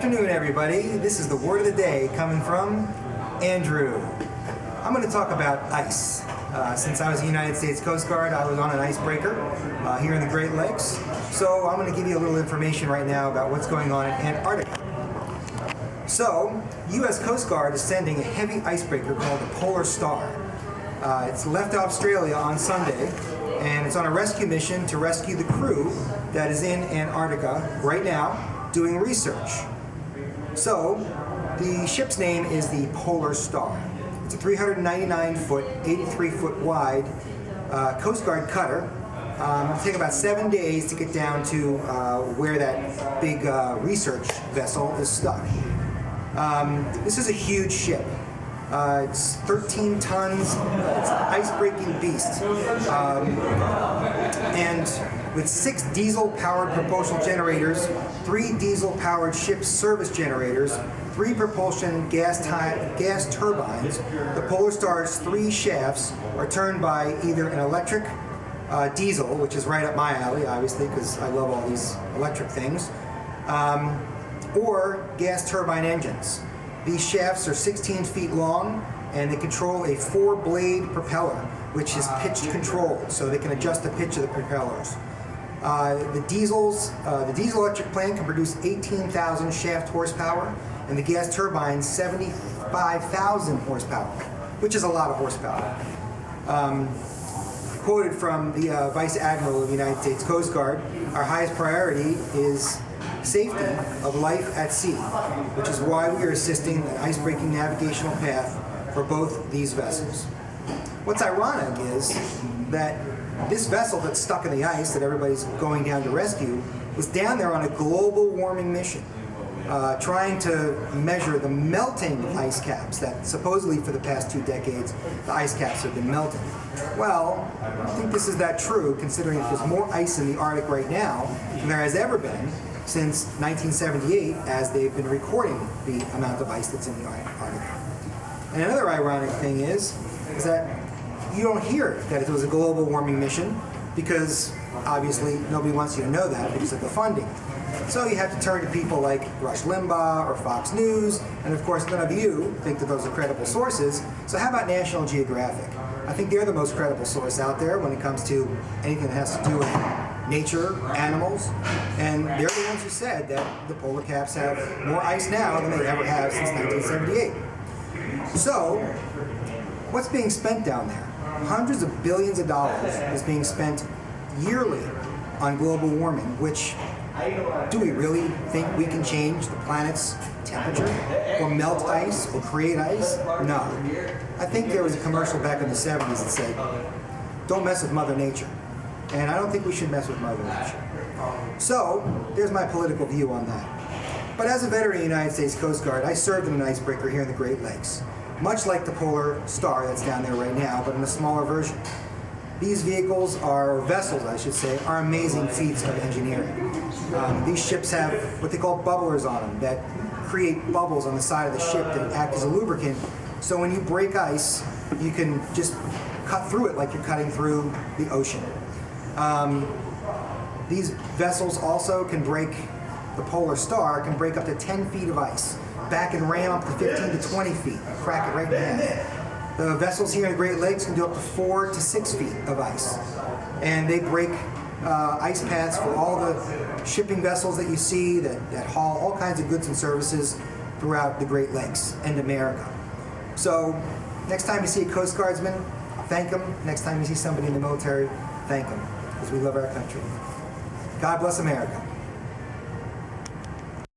afternoon, everybody. This is the word of the day coming from Andrew. I'm going to talk about ice. Since I was a United States Coast Guard, I was on an icebreaker here in the Great Lakes. So I'm going to give you a little information right now about what's going on in Antarctica. So, U.S. Coast Guard is sending a heavy icebreaker called the Polar Star. It's left Australia on Sunday, and it's on a rescue mission to rescue the crew that is in Antarctica right now doing research. So, the ship's name is the Polar Star. It's a 399-foot, 83-foot wide Coast Guard cutter. It'll take about 7 days to get down to where that big research vessel is stuck. This is a huge ship. It's 13 tons. It's an ice-breaking beast. And with 6 diesel-powered propulsion generators, 3 diesel-powered ship service generators, 3 propulsion gas turbines, the Polar Star's 3 shafts are turned by either an electric diesel, which is right up my alley, obviously, because I love all these electric things, or gas turbine engines. These shafts are 16 feet long, and they control a 4-blade propeller, which is pitch controlled, so they can adjust the pitch of the propellers. The diesel electric plant can produce 18,000 shaft horsepower, and the gas turbines 75,000 horsepower, which is a lot of horsepower. Quoted from the Vice Admiral of the United States Coast Guard, our highest priority is safety of life at sea, which is why we are assisting the ice-breaking navigational path for both these vessels. What's ironic is that this vessel that's stuck in the ice that everybody's going down to rescue was down there on a global warming mission, trying to measure the melting of ice caps that supposedly for the past 2 decades the ice caps have been melting. Well, I don't think this is that true, considering that there's more ice in the Arctic right now than there has ever been since 1978, as they've been recording the amount of ice that's in the Arctic. And another ironic thing is that you don't hear that it was a global warming mission, because obviously nobody wants you to know that because of the funding. So you have to turn to people like Rush Limbaugh or Fox News, and of course none of you think that those are credible sources. So how about National Geographic? I think they're the most credible source out there when it comes to anything that has to do with nature, animals, and they're the ones who said that the polar caps have more ice now than they ever have since 1978. So, what's being spent down there? Hundreds of billions of dollars is being spent yearly on global warming, which, do we really think we can change the planet's temperature, or melt ice, or create ice? No. I think there was a commercial back in the 70s that said, don't mess with Mother Nature. And I don't think we should mess with Mother Nature. So, there's my political view on that. But as a veteran of the United States Coast Guard, I served in an icebreaker here in the Great Lakes, much like the Polar Star that's down there right now, but in a smaller version. These vehicles, or vessels I should say, are amazing feats of engineering. These ships have what they call bubblers on them that create bubbles on the side of the ship that act as a lubricant, so when you break ice, you can just cut through it like you're cutting through the ocean. These vessels also can break, the Polar Star can break up to 10 feet of ice, back and ram up to 15 to 20 feet, crack it right in half. The vessels here in the Great Lakes can do up to 4 to 6 feet of ice, and they break ice paths for all the shipping vessels that you see that haul all kinds of goods and services throughout the Great Lakes and America. So next time you see a Coast Guardsman, thank them. Next time you see somebody in the military, thank them, because we love our country. God bless America.